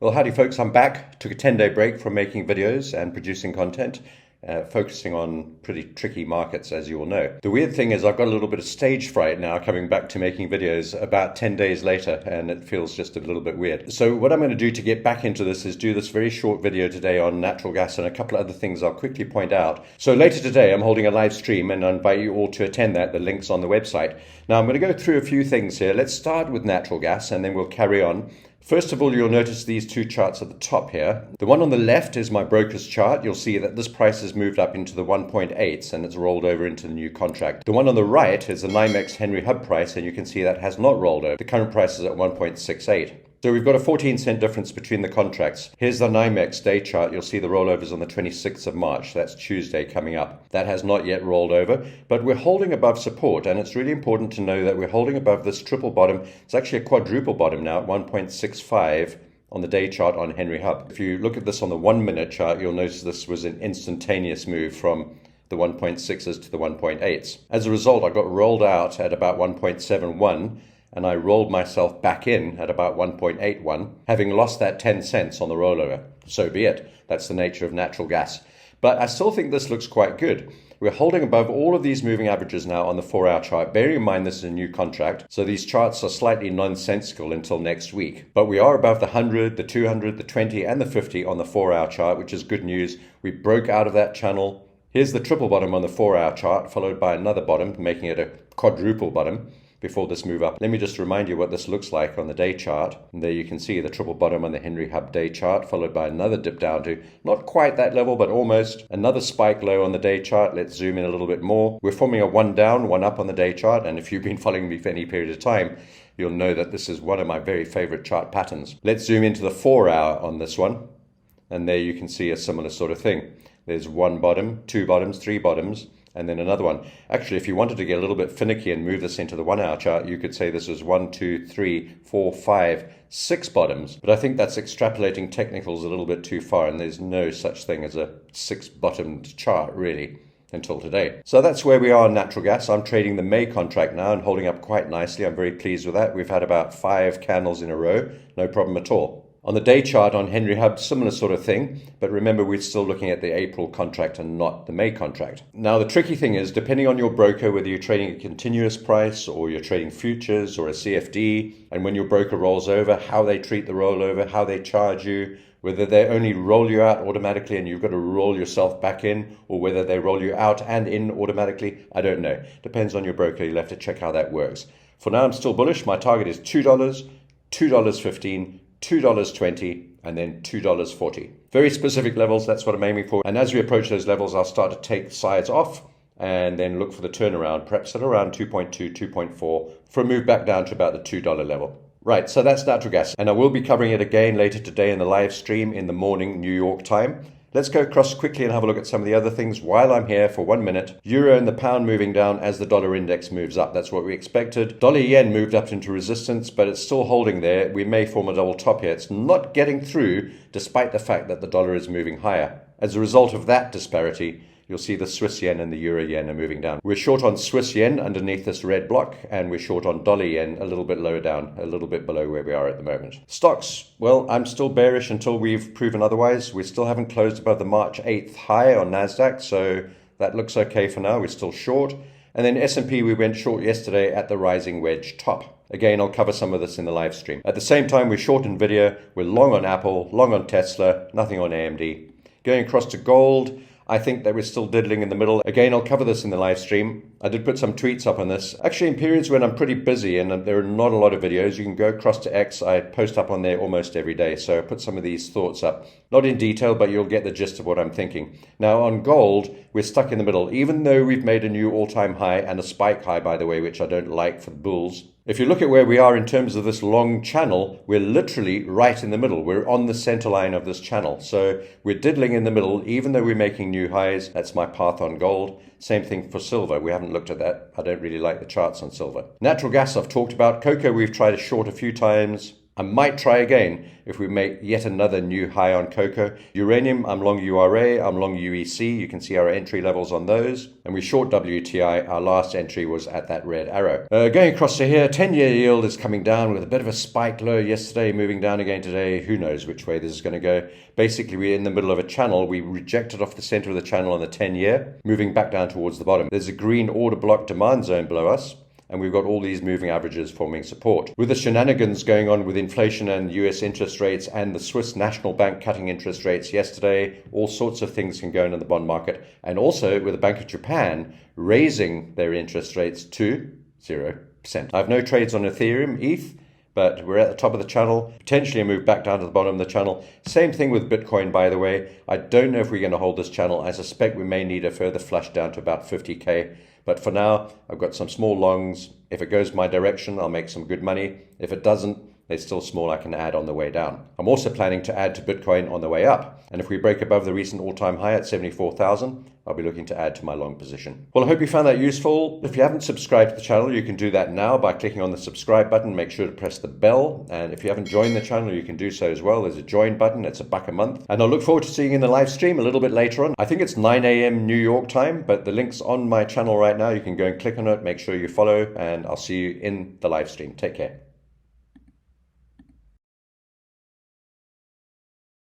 Well, howdy folks, I'm back. Took a 10-day break from making videos and producing content, focusing on pretty tricky markets, as you all know. The weird thing is I've got a little bit of stage fright now coming back to making videos about 10 days later, and it feels just a little bit weird. So what I'm going to do to get back into this is do this very short video today on natural gas and a couple of other things I'll quickly point out. So later today I'm holding a live stream and I invite you all to attend that. The link's on the website. Now I'm going to go through a few things here. Let's start with natural gas and then we'll carry on. First of all, you'll notice these two charts at the top here. The one on the left is my broker's chart. You'll see that this price has moved up into the 1.8s and it's rolled over into the new contract. The one on the right is the NYMEX Henry Hub price, and you can see that has not rolled over. The current price is at 1.68. So we've got a 14-cent difference between the contracts. Here's the NYMEX day chart. You'll see the rollovers on the 26th of March. That's Tuesday coming up. That has not yet rolled over, but we're holding above support, and it's really important to know that we're holding above this triple bottom. It's actually a quadruple bottom now at 1.65 on the day chart on Henry Hub. If you look at this on the 1-minute chart, you'll notice this was an instantaneous move from the 1.6s to the 1.8s. As a result, I got rolled out at about 1.71, and I rolled myself back in at about 1.81, having lost that 10 cents on the rollover. So be it. That's the nature of natural gas. But I still think this looks quite good. We're holding above all of these moving averages now on the 4-hour chart. Bearing in mind this is a new contract, so these charts are slightly nonsensical until next week. But we are above the 100, the 200, the 20, and the 50 on the 4-hour chart, which is good news. We broke out of that channel. Here's the triple bottom on the 4-hour chart, followed by another bottom, making it a quadruple bottom before this move up. Let me just remind you what this looks like on the day chart. And there you can see the triple bottom on the Henry Hub day chart, followed by another dip down to not quite that level, but almost. Another spike low on the day chart. Let's zoom in a little bit more. We're forming a one down, one up on the day chart. And if you've been following me for any period of time, you'll know that this is one of my very favorite chart patterns. Let's zoom into the 4-hour on this one. And there you can see a similar sort of thing. There's one bottom, two bottoms, three bottoms, and then another one. Actually, if you wanted to get a little bit finicky and move this into the 1-hour chart, you could say this is 1, 2, 3, 4, 5, 6 bottoms. But I think that's extrapolating technicals a little bit too far, and there's no such thing as a 6-bottomed chart, really, until today. So that's where we are on natural gas. I'm trading the May contract now and holding up quite nicely. I'm very pleased with that. We've had about 5 candles in a row, no problem at all. On the day chart on Henry Hub, similar sort of thing, but remember we're still looking at the April contract and not the May contract. Now the tricky thing is, depending on your broker, whether you're trading a continuous price or you're trading futures or a CFD, and when your broker rolls over, how they treat the rollover, how they charge you, whether they only roll you out automatically and you've got to roll yourself back in, or whether they roll you out and in automatically, I don't know. Depends on your broker. You'll have to check how that works. For now, I'm still bullish. My target is $2, $2.15, $2.20, and then $2.40. Very specific levels, that's what I'm aiming for. And as we approach those levels, I'll start to take sides off and then look for the turnaround, perhaps at around 2.2, 2.4, for a move back down to about the $2 level. Right, so that's natural gas. And I will be covering it again later today in the live stream in the morning, New York time. Let's go across quickly and have a look at some of the other things while I'm here for 1 minute. Euro and the pound moving down as the dollar index moves up. That's what we expected. Dollar yen moved up into resistance, but it's still holding there. We may form a double top here. It's not getting through despite the fact that the dollar is moving higher. As a result of that disparity, you'll see the Swiss yen and the euro yen are moving down. We're short on Swiss yen underneath this red block, and we're short on dollar yen a little bit lower down, a little bit below where we are at the moment. Stocks, well, I'm still bearish until we've proven otherwise. We still haven't closed above the March 8th high on NASDAQ, so that looks okay for now. We're still short. And then S&P, we went short yesterday at the rising wedge top. Again, I'll cover some of this in the live stream. At the same time, we're short Nvidia, we're long on Apple, long on Tesla, nothing on AMD. Going across to gold, I think that we're still diddling in the middle. Again, I'll cover this in the live stream. I did put some tweets up on this. Actually, in periods when I'm pretty busy and there are not a lot of videos, you can go across to X. I post up on there almost every day. So I put some of these thoughts up. Not in detail, but you'll get the gist of what I'm thinking. Now, on gold, we're stuck in the middle, even though we've made a new all-time high and a spike high, by the way, which I don't like for the bulls. If you look at where we are in terms of this long channel, we're literally right in the middle. We're on the center line of this channel. So we're diddling in the middle, even though we're making new highs. That's my path on gold. Same thing for silver. We haven't looked at that. I don't really like the charts on silver. Natural gas I've talked about. Cocoa we've tried to short a few times. I might try again if we make yet another new high on cocoa. Uranium, I'm long URA, I'm long UEC. You can see our entry levels on those. And we short WTI. Our last entry was at that red arrow. Going across to here, 10-year yield is coming down with a bit of a spike low yesterday, moving down again today. Who knows which way this is going to go. Basically, we're in the middle of a channel. We rejected off the center of the channel on the 10-year, moving back down towards the bottom. There's a green order block demand zone below us, and we've got all these moving averages forming support. With the shenanigans going on with inflation and US interest rates and the Swiss National Bank cutting interest rates yesterday, all sorts of things can go on in the bond market. And also with the Bank of Japan raising their interest rates to 0%. I have no trades on Ethereum, ETH, but we're at the top of the channel, potentially a move back down to the bottom of the channel. Same thing with Bitcoin, by the way. I don't know if we're going to hold this channel. I suspect we may need a further flush down to about 50K. But for now, I've got some small longs. If it goes my direction, I'll make some good money. If it doesn't, they're still small I can add on the way down. I'm also planning to add to Bitcoin on the way up. And if we break above the recent all-time high at 74,000, I'll be looking to add to my long position. Well, I hope you found that useful. If you haven't subscribed to the channel, you can do that now by clicking on the subscribe button. Make sure to press the bell. And if you haven't joined the channel, you can do so as well. There's a join button. It's $1 a month. And I'll look forward to seeing you in the live stream a little bit later on. I think it's 9 a.m. New York time, but the link's on my channel right now. You can go and click on it. Make sure you follow, and I'll see you in the live stream. Take care.